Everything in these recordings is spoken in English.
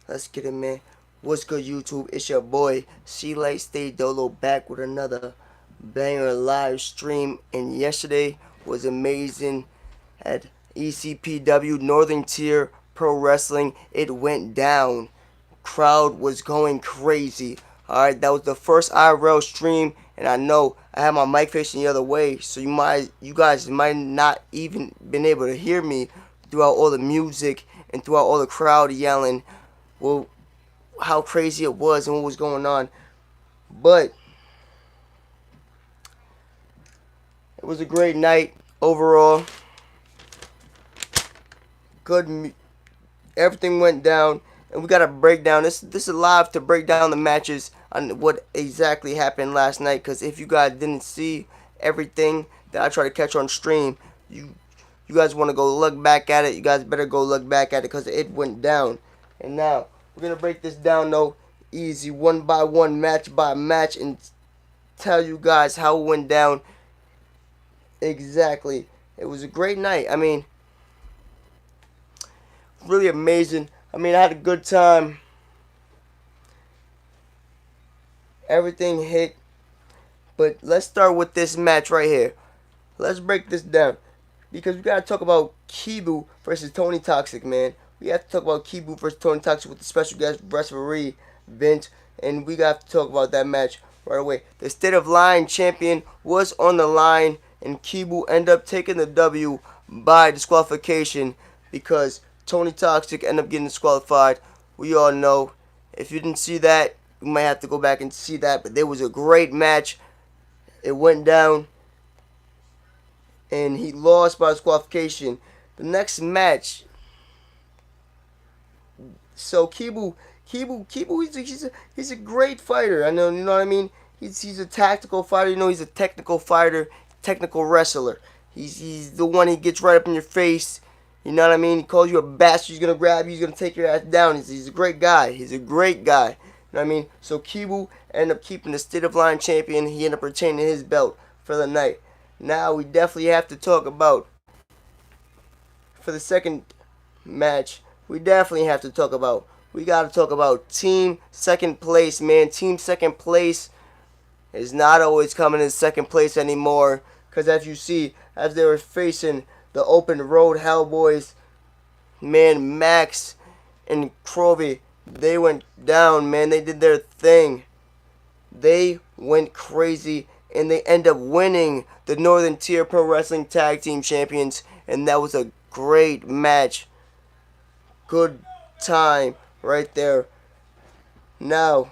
Let's get it, man. What's good, YouTube? It's your boy C-lite Stay Dolo back with another banger live stream. And yesterday was amazing at ECPW Northern Tier Pro Wrestling. It went down. Crowd was going crazy. Alright, that was the first IRL stream, and I know I had my mic facing the other way, so you guys might not even been able to hear me throughout all the music and throughout all the crowd yelling. Well, how crazy it was and what was going on. But it was a great night overall. Good, everything went down, and we got to break down this is live to break down the matches on what exactly happened last night. Because if you guys didn't see everything that I try to catch on stream, you guys want to go look back at it. You guys better go look back at it because it went down. And now we're gonna break this down though, easy, one by one, match by match, and tell you guys how it went down exactly. It was a great night. I mean, really amazing. I mean, I had a good time. Everything hit. But let's start with this match right here. Let's break this down. Because we gotta talk about Kibu versus Tony Toxic, man. We have to talk about Kibu versus Tony Toxic with the special guest referee, Vince. And we got to talk about that match right away. The State of Line champion was on the line, and Kibu ended up taking the W by disqualification because Tony Toxic ended up getting disqualified. We all know. If you didn't see that, you might have to go back and see that. But there was a great match. It went down, and he lost by disqualification. The next match. So Kibu, he's a great fighter. I know, you know what I mean. He's a tactical fighter. You know, he's a technical fighter, technical wrestler. He's the one he gets right up in your face. You know what I mean? He calls you a bastard. He's gonna grab you. He's gonna take your ass down. He's a great guy. He's a great guy. You know what I mean? So Kibu ended up keeping the State of Line champion. He ended up retaining his belt for the night. Now we definitely have to talk about, for the second match, we definitely have to talk about, we got to talk about Team Second Place, man. Team Second Place is not always coming in second place anymore. Because as you see, as they were facing the Open Road Hellboys, man, Max and Crovey, they went down, man. They did their thing. They went crazy, and they end up winning the Northern Tier Pro Wrestling Tag Team Champions. And that was a great match. Good time right there. Now,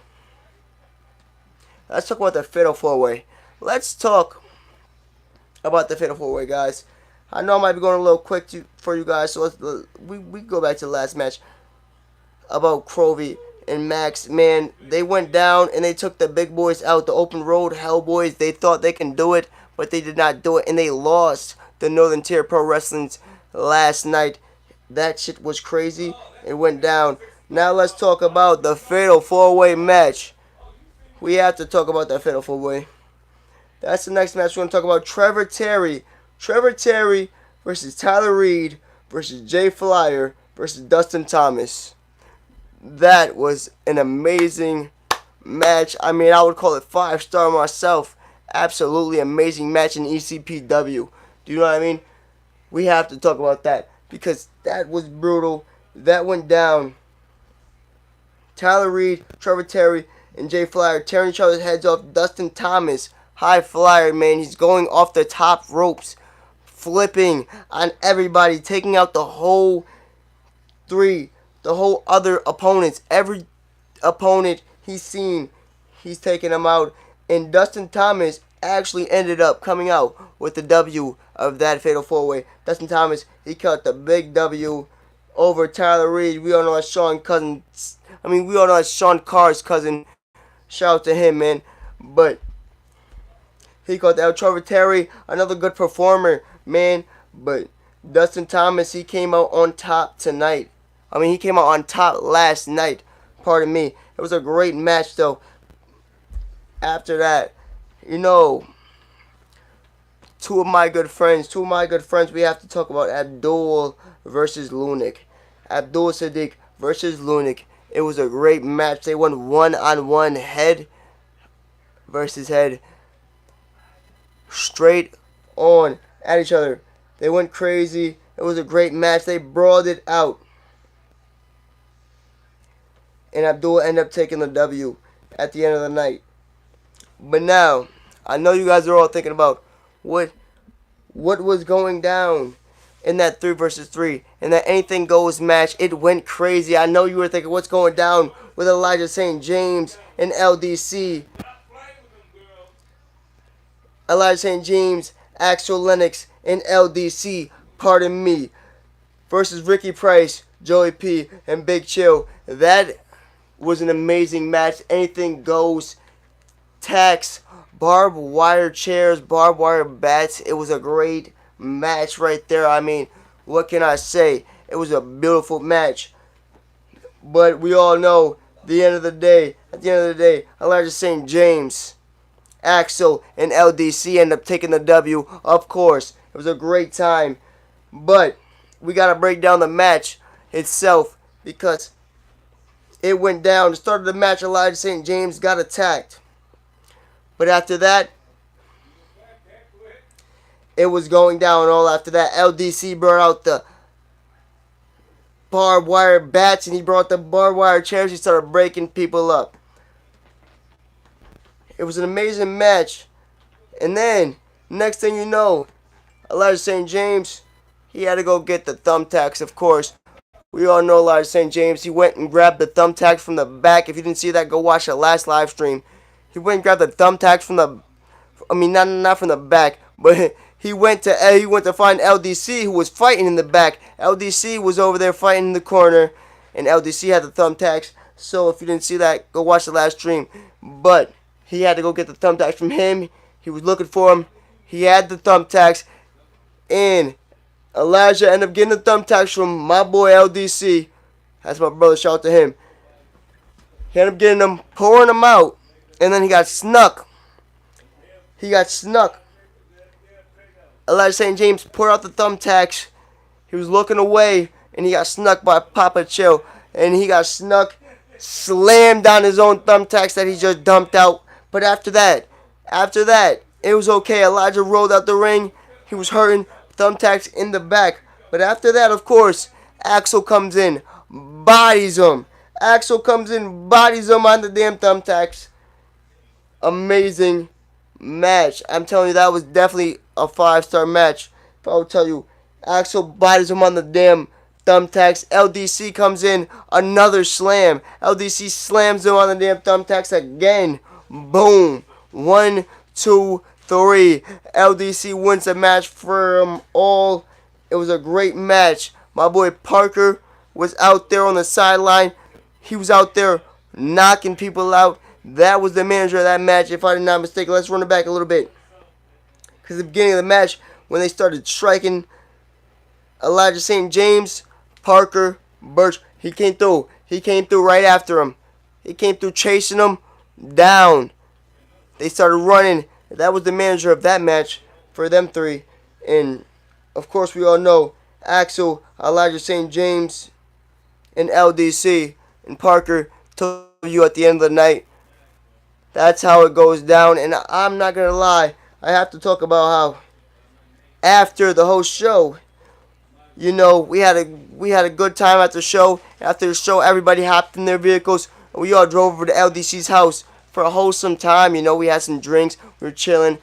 let's talk about the Fatal 4-Way. Let's talk about the Fatal 4-Way, guys. I know I might be going a little quick for you guys, so we go back to the last match about Crovey and Max. Man, they went down and they took the big boys out, the Open Road Hellboys. They thought they can do it, but they did not do it, and they lost the Northern Tier Pro Wrestling's last night. That shit was crazy. It went down. Now let's talk about the Fatal 4-Way match. We have to talk about that Fatal 4-Way. That's the next match. We're going to talk about Trevor Terry. Trevor Terry versus Tyler Reed versus Jay Flyer versus Dustin Thomas. That was an amazing match. I mean, I would call it 5-star myself. Absolutely amazing match in ECPW. Do you know what I mean? We have to talk about that, because that was brutal. That went down. Tyler Reed, Trevor Terry, and Jay Flyer tearing each other's heads off. Dustin Thomas, high flyer, man. He's going off the top ropes, flipping on everybody, taking out the whole other opponents. Every opponent he's seen, he's taking them out. And Dustin Thomas actually ended up coming out with the W of that Fatal 4-Way. Dustin Thomas, he cut the big W over Tyler Reed. We all know that's Sean Carr's cousin. Shout out to him, man. But he caught that. Trevor Terry, another good performer, man. But Dustin Thomas, he came out on top tonight. I mean, he came out on top last night. Pardon me. It was a great match, though. After that, you know, two of my good friends, we have to talk about Abdul versus Lunik. Abdul Sadiq versus Lunik It was a great match. They went one-on-one, head versus head, straight on at each other. They went crazy. It was a great match. They brawled it out. And Abdul ended up taking the W at the end of the night. But now, I know you guys are all thinking about what was going down in that 3 versus 3 and that anything goes match. It went crazy. I know you were thinking what's going down with Elijah St. James and LDC. Elijah St. James, Axel Lennox, and LDC, pardon me, versus Ricky Price, Joey P, and Big Chill. That was an amazing match. Anything goes. Tacks, barbed wire chairs, barbed wire bats. It was a great match right there. I mean, what can I say? It was a beautiful match. But we all know, at the end of the day, Elijah St. James, Axel, and LDC end up taking the W. Of course, it was a great time. But we got to break down the match itself because it went down. The start of the match, Elijah St. James got attacked. But after that, it was going down all after that. LDC brought out the barbed wire bats and he brought the barbed wire chairs. He started breaking people up. It was an amazing match. And then, next thing you know, Elijah St. James, he had to go get the thumbtacks, of course. We all know Elijah St. James. He went and grabbed the thumbtacks from the back. If you didn't see that, go watch the last live stream. He went and grabbed the thumbtacks from the, not from the back, but he went to find LDC who was fighting in the back. LDC was over there fighting in the corner, and LDC had the thumbtacks. So if you didn't see that, go watch the last stream. But he had to go get the thumbtacks from him. He was looking for him. He had the thumbtacks, and Elijah ended up getting the thumbtacks from my boy LDC. That's my brother. Shout out to him. He ended up getting them, pouring them out. And then he got snuck. Elijah St. James poured out the thumbtacks. He was looking away, and he got snuck by Papa Chill. And he got snuck, slammed down his own thumbtacks that he just dumped out. But after that, it was okay. Elijah rolled out the ring. He was hurting, thumbtacks in the back. But after that, of course, Axel comes in, bodies him. on the damn thumbtacks. Amazing match. I'm telling you, that was definitely a 5-star match. If I would tell you, Axel bodies him on the damn thumbtacks. LDC comes in, another slam. LDC slams him on the damn thumbtacks again. Boom. 1, 2, 3. LDC wins the match for them all. It was a great match. My boy Parker was out there on the sideline. He was out there knocking people out. That was the manager of that match, if I did not mistake. Let's run it back a little bit. Because at the beginning of the match, when they started striking Elijah St. James, Parker, Birch, he came through. He came through right after him. He came through chasing him down. They started running. That was the manager of that match for them three. And, of course, we all know Axel, Elijah St. James, and LDC, and Parker took you at the end of the night. That's how it goes down. And I'm not going to lie, I have to talk about how after the whole show, you know, we had a good time at the show. After the show, everybody hopped in their vehicles, and we all drove over to LDC's house for a wholesome time. You know, we had some drinks, we were chilling,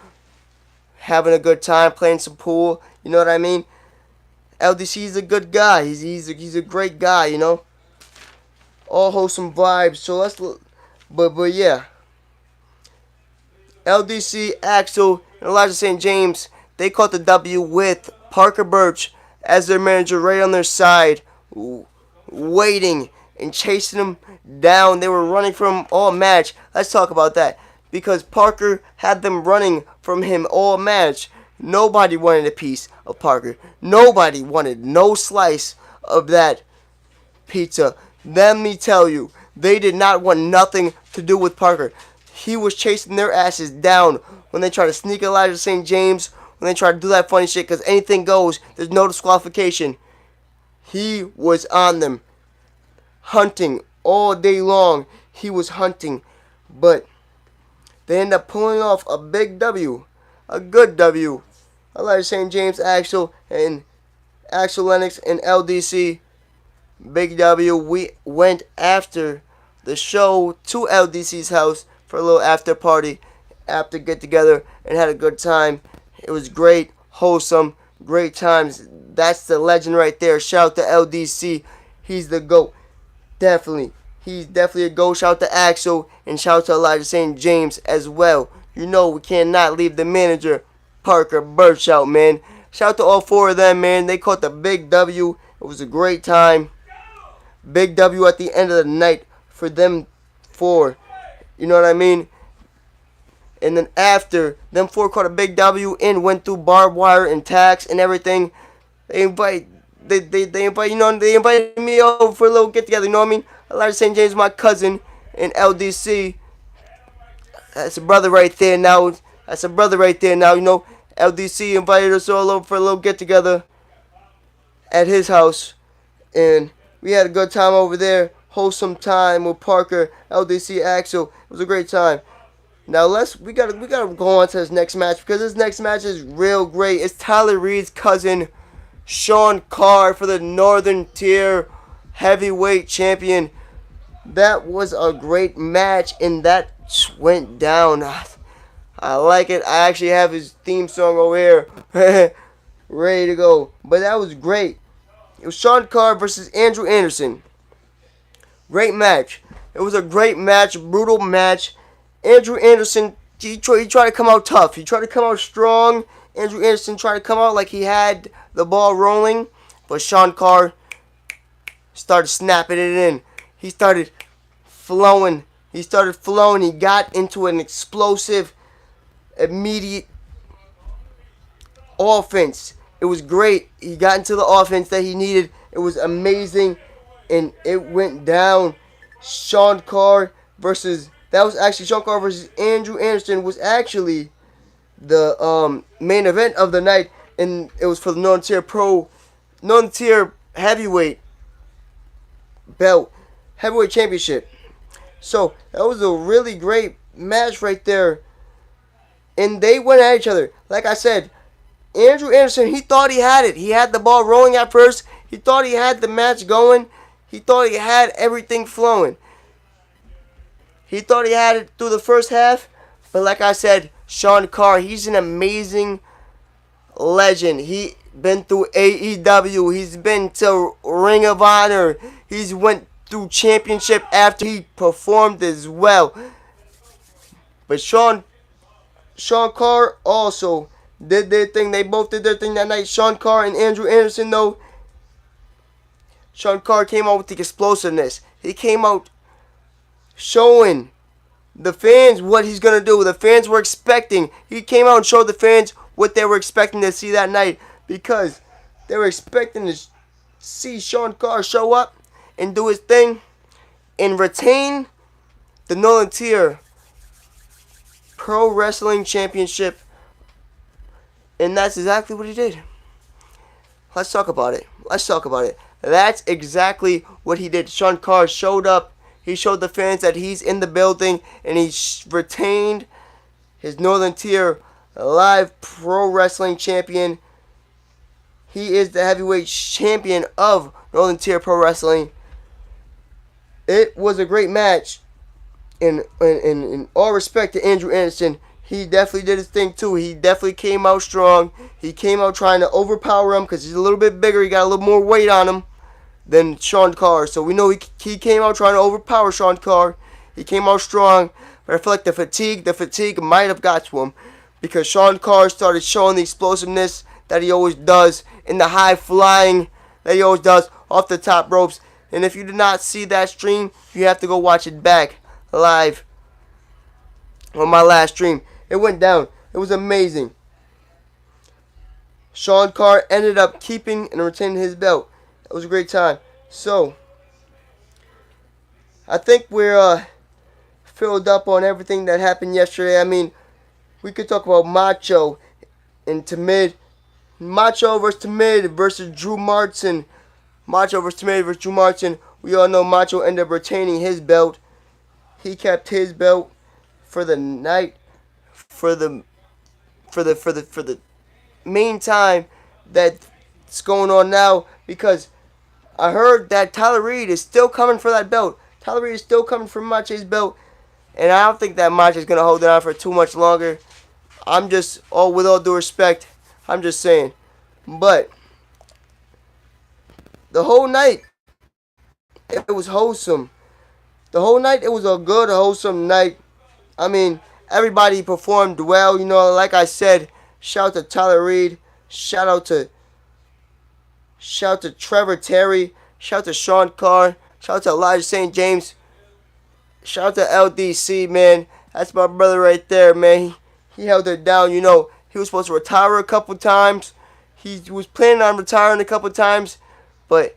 having a good time, playing some pool. You know what I mean? LDC's a good guy. He's a great guy, you know. All wholesome vibes. So but yeah. LDC, Axel, and Elijah St. James, they caught the W with Parker Birch as their manager right on their side, waiting and chasing them down. They were running from him all match. Let's talk about that. Because Parker had them running from him all match. Nobody wanted a piece of Parker. Nobody wanted no slice of that pizza. Let me tell you, they did not want nothing to do with Parker. He was chasing their asses down when they tried to sneak Elijah St. James, when they tried to do that funny shit, because anything goes. There's no disqualification. He was on them, hunting all day long. He was hunting, but they ended up pulling off a big W, a good W. Elijah St. James, Axel Lennox, and LDC. Big W. We went after the show to LDC's house for a little after party, after get together, and had a good time. It was great, wholesome, great times. That's the legend right there. Shout out to LDC. He's the GOAT. Definitely. He's definitely a GOAT. Shout out to Axel, and shout out to Elijah St. James as well. You know we cannot leave the manager, Parker Birch, out, man. Shout out to all four of them, man. They caught the big W. It was a great time. Big W at the end of the night for them four. You know what I mean? And then after them four caught a big W and went through barbed wire and tax and everything, they invite they invited me over for a little get together. You know what I mean? Elijah St. James, my cousin, and LDC. That's a brother right there now. That's a brother right there now. You know, LDC invited us all over for a little get together at his house, and we had a good time over there. Wholesome time with Parker, LDC, Axel. It was a great time. Now we gotta go on to this next match, because this next match is real great. It's Tyler Reed's cousin, Sean Carr, for the Northern Tier Heavyweight Champion. That was a great match, and that went down. I like it. I actually have his theme song over here ready to go. But that was great. It was Sean Carr versus Andrew Anderson. Great match. It was a great match, brutal match. Andrew Anderson, he tried to come out tough. He tried to come out strong. Andrew Anderson tried to come out like he had the ball rolling. But Sean Carr started snapping it in. He started flowing. He got into an explosive, immediate offense. It was great. He got into the offense that he needed. It was amazing. And it went down. Sean Carr versus Andrew Anderson was actually the main event of the night, and it was for the non-tier heavyweight belt, heavyweight championship. So that was a really great match right there, and they went at each other. Like I said, Andrew Anderson, he thought he had it. He had the ball rolling at first. He thought he had the match going. He thought he had everything flowing. He thought he had it through the first half. But like I said, Sean Carr, he's an amazing legend. He been through AEW. He's been to Ring of Honor. He's went through championship after he performed as well. But Sean Carr also did their thing. They both did their thing that night. Sean Carr and Andrew Anderson, though. Sean Carr came out with the explosiveness. He came out showing the fans what he's going to do. The fans were expecting. He came out and showed the fans what they were expecting to see that night, because they were expecting to see Sean Carr show up and do his thing and retain the Northern Tier Pro Wrestling Championship. And that's exactly what he did. Let's talk about it. That's exactly what he did. Sean Carr showed up. He showed the fans that he's in the building, and he retained his Northern Tier Live Pro Wrestling Champion. He is the heavyweight champion of Northern Tier Pro Wrestling. It was a great match. In all respect to Andrew Anderson, he definitely did his thing too. He definitely came out strong. He came out trying to overpower him because he's a little bit bigger. He got a little more weight on him than Sean Carr. So we know he came out trying to overpower Sean Carr. He came out strong. But I feel like the fatigue might have got to him, because Sean Carr started showing the explosiveness that he always does, in the high flying that he always does off the top ropes. And if you did not see that stream, you have to go watch it back live on my last stream. It went down. It was amazing. Sean Carr ended up keeping and retaining his belt. It was a great time. So, I think we're filled up on everything that happened yesterday. I mean, we could talk about Macho and Tamid. Macho versus Tamid versus Drew Martin. We all know Macho ended up retaining his belt. He kept his belt for the night, for the main time that's going on now, because I heard that Tyler Reed is still coming for that belt. Tyler Reed is still coming for Macho's belt, and I don't think that Macho's gonna hold it on for too much longer. I'm just, with all due respect, I'm just saying. But the whole night, it was wholesome. The whole night, it was a good, wholesome night. I mean, everybody performed well. You know, like I said, shout out to Tyler Reed. Shout out to Trevor Terry. Shout out to Sean Carr. Shout out to Elijah St. James. Shout out to LDC, man. That's my brother right there, man. He held it down. You know, he was supposed to retire a couple times. He was planning on retiring a couple times, but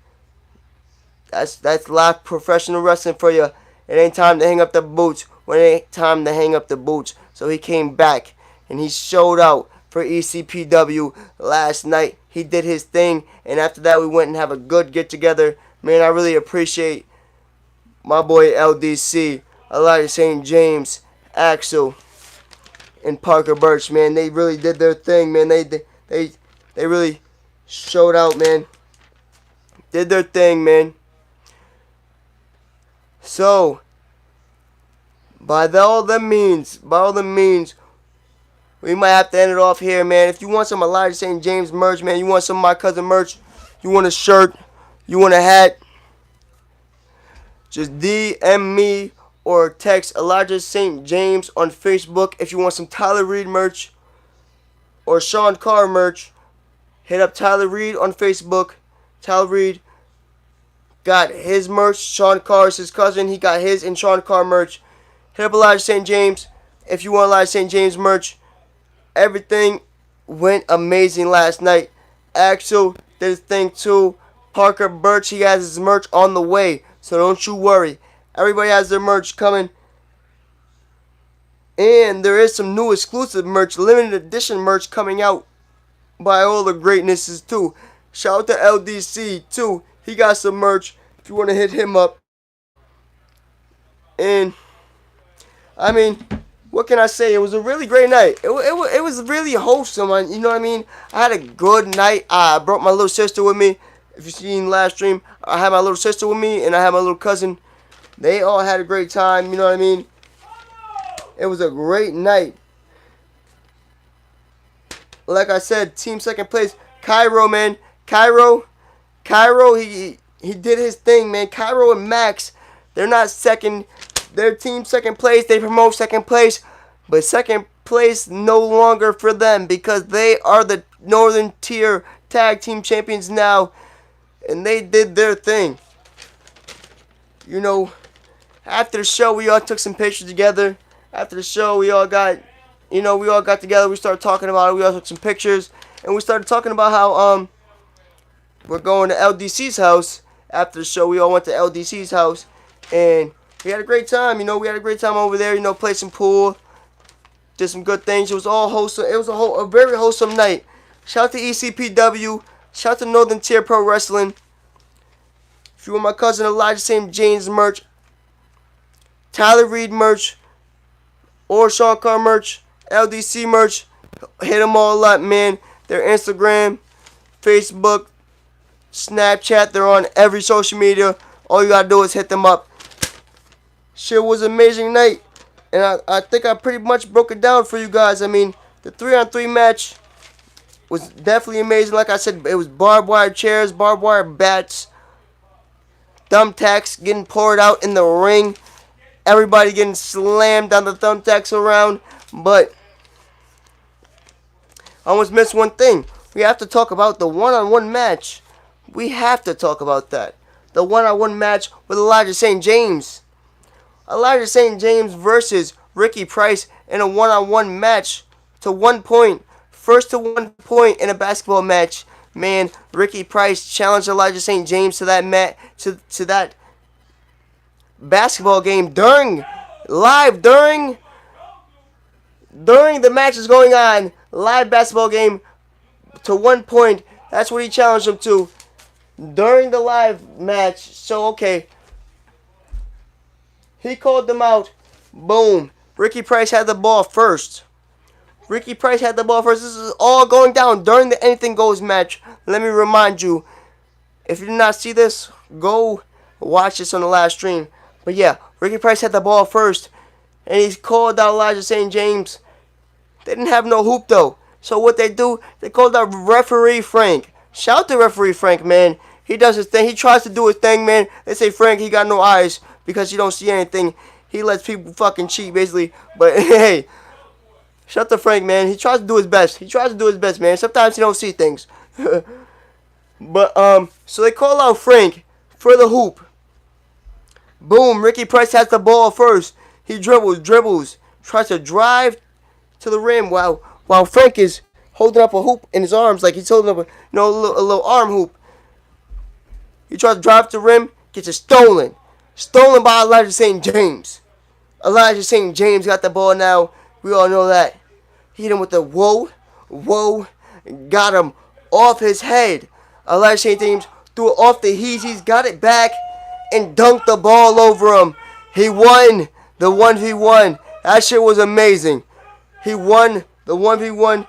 that's live professional wrestling for you. It ain't time to hang up the boots when it ain't time to hang up the boots. So he came back and he showed out for ECPW last night. He did his thing, and after that we went and have a good get together. Man, I really appreciate my boy LDC, Elijah St. James, Axel, and Parker Birch. Man, they really did their thing. Man, they really showed out. Man, did their thing. Man. So, by all the means, we might have to end it off here, man. If you want some Elijah St. James merch, man, you want some of my cousin merch, you want a shirt, you want a hat, just DM me or text Elijah St. James on Facebook. If you want some Tyler Reed merch or Sean Carr merch, hit up Tyler Reed on Facebook. Tyler Reed got his merch. Sean Carr is his cousin. He got his and Sean Carr merch. Hit up Elijah St. James if you want Elijah St. James merch. Everything went amazing last night. Axel did his thing too. Parker Birch, he has his merch on the way, so don't you worry. Everybody has their merch coming. And there is some new exclusive merch, limited edition merch coming out by all the greatnesses too. Shout out to LDC too. He got some merch if you want to hit him up. And, I mean, what can I say? It was a really great night. It was really wholesome. You know what I mean? I had a good night. I brought my little sister with me. If you've seen last stream, I had my little sister with me, and I had my little cousin. They all had a great time. You know what I mean? It was a great night. Like I said, team second place. Cairo, man. Cairo, he did his thing, man. Cairo and Max, they're not second. Their team second place. They promote second place. But second place no longer for them because they are the Northern Tier Tag Team Champions now. And they did their thing. You know, after the show, we all took some pictures together. After the show, we all got together. We started talking about it. We all took some pictures. And we started talking about how, we're going to LDC's house. After the show, we all went to LDC's house. And we had a great time. You know, we had a great time over there. You know, played some pool. Did some good things. It was all wholesome. It was a very wholesome night. Shout out to ECPW. Shout out to Northern Tier Pro Wrestling. If you want my cousin Elijah St. James merch, Tyler Reed merch, or Sean Carr merch, LDC merch, hit them all up, man. Their Instagram, Facebook, Snapchat, they're on every social media. All you gotta do is hit them up. Shit was an amazing night. And I think I pretty much broke it down for you guys. I mean, the 3-on-3 match was definitely amazing. Like I said, it was barbed wire chairs, barbed wire bats, thumbtacks getting poured out in the ring. Everybody getting slammed on the thumbtacks around. But I almost missed one thing. We have to talk about the one-on-one match. We have to talk about that. The one-on-one match with Elijah St. James. Elijah St. James versus Ricky Price in a one-on-one match to 1 point. First to 1 point in a basketball match. Man, Ricky Price challenged Elijah St. James to that to that basketball game during the match is going on. Live basketball game to 1 point. That's what he challenged him to. during the live match. So, okay, he called them out. Boom. Ricky Price had the ball first. Ricky Price had the ball first. This is all going down during the Anything Goes match. Let me remind you, if you did not see this, go watch this on the live stream. But yeah, Ricky Price had the ball first, and he's called out Elijah St. James. They didn't have no hoop though. So what they do, they called out referee Frank. Shout to referee Frank, man. He does his thing. He tries to do his thing, man. They say Frank, he got no eyes because you don't see anything. He lets people fucking cheat, basically. But hey, shout to Frank, man. He tries to do his best. He tries to do his best, man. Sometimes he don't see things. But so they call out Frank for the hoop. Boom, Ricky Price has the ball first. He dribbles, tries to drive to the rim while Frank is holding up a hoop in his arms, like he's holding up a little arm hoop. He tries to drive to the rim, gets it stolen by Elijah St. James. Elijah St. James got the ball now. We all know that. He hit him with the whoa, got him off his head. Elijah St. James threw it off the he's got it back and dunked the ball over him. He won the 1v1. That shit was amazing. He won the 1v1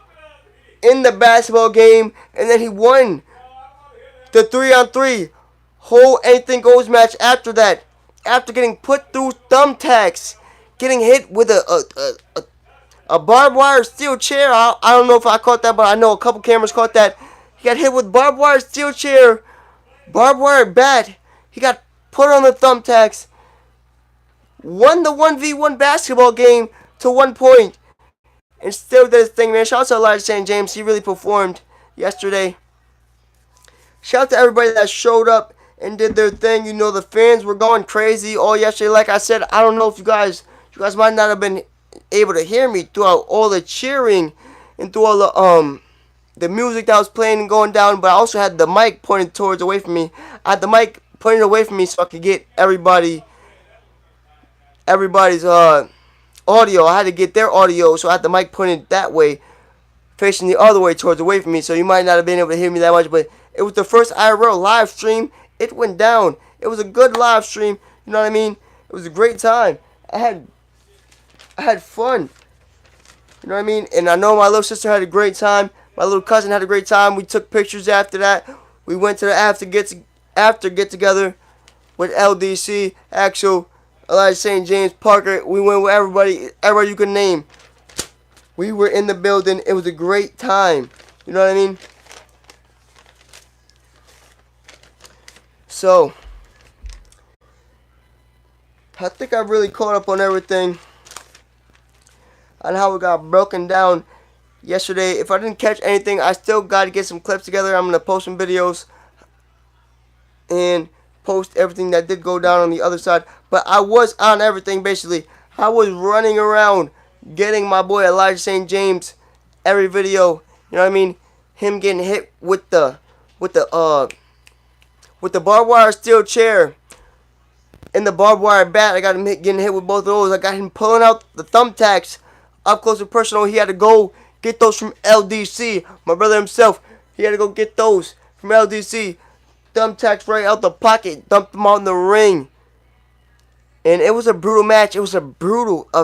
in the basketball game, and then he won the 3-on-3 whole Anything Goes match after that. After getting put through thumbtacks, getting hit with a barbed wire steel chair. I don't know if I caught that, but I know a couple cameras caught that. He got hit with barbed wire steel chair, barbed wire bat. He got put on the thumbtacks. Won the 1v1 basketball game to 1 point. And still did his thing, man. Shout out to Elijah St. James. He really performed yesterday. Shout out to everybody that showed up and did their thing. You know, the fans were going crazy all yesterday. Like I said, I don't know if you guys might not have been able to hear me throughout all the cheering and through all the music that was playing and going down, but I also had the mic pointed away from me. I had the mic pointed away from me so I could get everybody's audio. I had to get their audio, so I had the mic pointed that way, facing the other way away from me. So you might not have been able to hear me that much, but it was the first IRL live stream. It went down. It was a good live stream. You know what I mean? It was a great time. I had fun. You know what I mean? And I know my little sister had a great time. My little cousin had a great time. We took pictures after that. We went to the after get together with LDC, Axel, Elijah St. James, Parker. We went with everybody you could name. We were in the building. It was a great time. You know what I mean? So, I think I really caught up on everything, on how it got broken down yesterday. If I didn't catch anything, I still got to get some clips together. I'm going to post some videos and post everything that did go down on the other side. But I was on everything, basically. I was running around getting my boy Elijah St. James every video. You know what I mean? Him getting hit with the barbed wire steel chair and the barbed wire bat. I got him getting hit with both of those. I got him pulling out the thumbtacks up close and personal. He had to go get those from LDC. My brother himself, he had to go get those from LDC. Thumbtacks right out the pocket, dumped them out in the ring. And it was a brutal match. It was a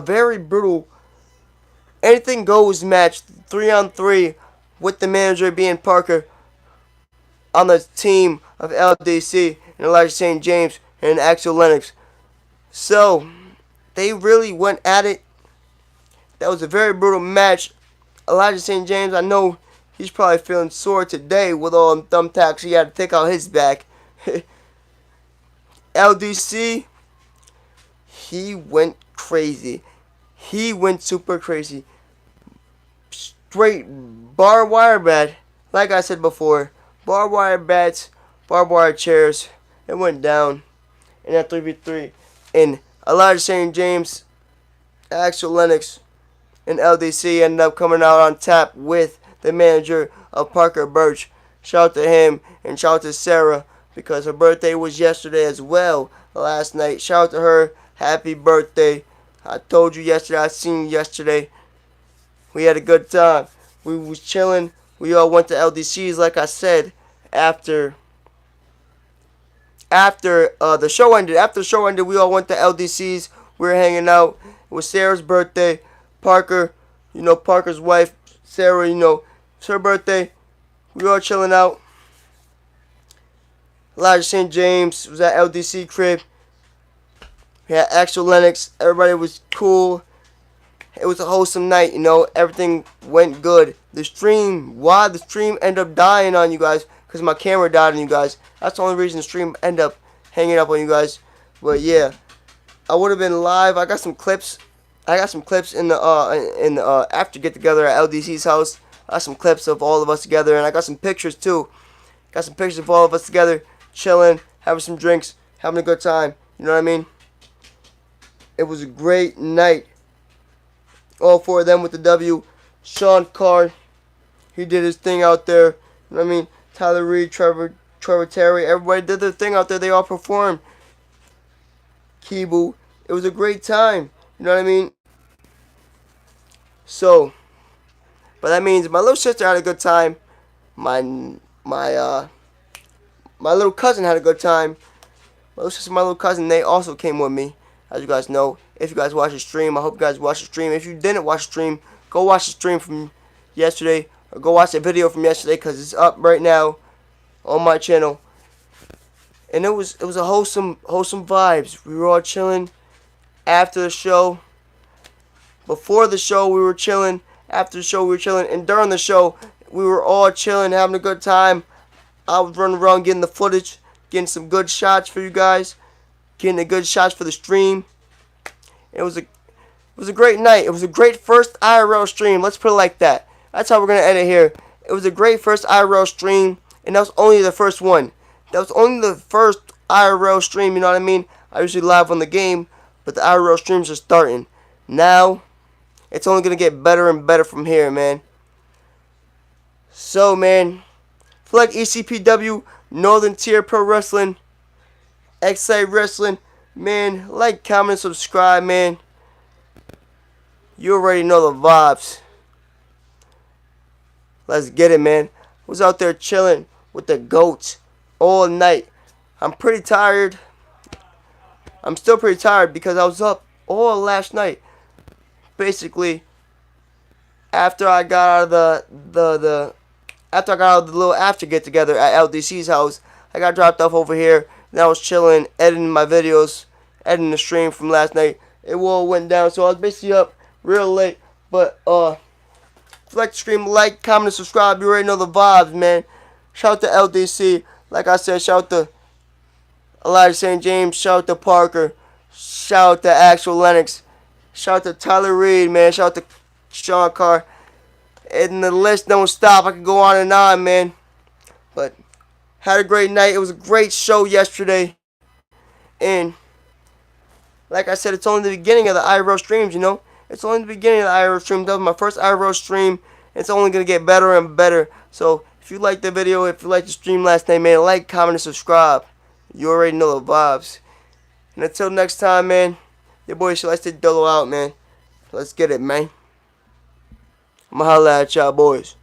very brutal Anything Goes match, 3-on-3, with the manager being Parker on the team of LDC and Elijah St. James and Axel Lennox. So, they really went at it. That was a very brutal match. Elijah St. James, I know he's probably feeling sore today with all them thumbtacks he had to take out his back. LDC, he went crazy. He went super crazy. Straight barbed wire bat. Like I said before, barbed wire bats, barbed wire chairs. It went down in that 3v3. And Elijah St. James, Axel Lennox, and LDC ended up coming out on top with the manager of Parker Birch. Shout out to him and shout out to Sarah because her birthday was yesterday as well, last night. Shout out to her. Happy birthday. I told you yesterday. I seen you yesterday. We had a good time. We was chilling. We all went to LDC's, like I said, after after the show ended. After the show ended, we all went to LDC's. We were hanging out. It was Sarah's birthday. Parker, Parker's wife, Sarah, it's her birthday. We were all chilling out. Elijah St. James was at LDC crib. We had Axel Lennox. Everybody was cool. It was a wholesome night, Everything went good. Why the stream ended up dying on you guys? Because my camera died on you guys. That's the only reason the stream ended up hanging up on you guys. But yeah, I would have been live. I got some clips. In the after get together at LDC's house. I got some clips of all of us together, and I got some pictures too. Got some pictures of all of us together, chilling, having some drinks, having a good time. You know what I mean? It was a great night. All four of them with the W. Sean Carr, he did his thing out there. You know what I mean? Tyler Reed, Trevor Terry, everybody did their thing out there. They all performed. Kibu, it was a great time. You know what I mean? So, but that means my little sister had a good time. My little cousin had a good time. My little sister, my little cousin, they also came with me. As you guys know, if you guys watch the stream, I hope you guys watched the stream. If you didn't watch the stream, go watch the stream from yesterday, or go watch the video from yesterday, because it's up right now on my channel. And it was a wholesome vibes. We were all chilling after the show. Before the show, we were chilling. After the show, we were chilling. And during the show, we were all chilling, having a good time. I was running around getting the footage, getting some good shots for you guys, getting the good shots for the stream. It was a great night. It was a great first IRL stream. Let's put it like that. That's how we're going to end it here. It was a great first IRL stream, and that was only the first one. That was only the first IRL stream, you know what I mean? I usually live on the game, but the IRL streams are starting. Now, it's only going to get better and better from here, man. So, man, if you like ECPW, Northern Tier Pro Wrestling, XA Wrestling, man, like, comment, subscribe, man. You already know the vibes. Let's get it, man. I was out there chilling with the goats all night. I'm pretty tired. I'm still pretty tired because I was up all last night. Basically, after I got out of the little after get together at LDC's house, I got dropped off over here. And I was chilling, editing my videos, editing the stream from last night. It all went down, so I was basically up real late. But if you like the stream, like, comment, and subscribe. You already know the vibes, man. Shout out to LDC. Like I said, shout out to Elijah St. James. Shout out to Parker. Shout out to Axel Lennox. Shout out to Tyler Reed, man. Shout out to Sean Carr. And the list don't stop. I could go on and on, man. But had a great night. It was a great show yesterday. And like I said, it's only the beginning of the IRL streams, you know. It's only the beginning of the IRL stream. That was my first IRL stream. It's only going to get better and better. So if you liked the video, if you liked the stream last night, man, like, comment, and subscribe. You already know the vibes. And until next time, man, your boy C-lite Dolo out, man. Let's get it, man. I'ma holla at y'all boys.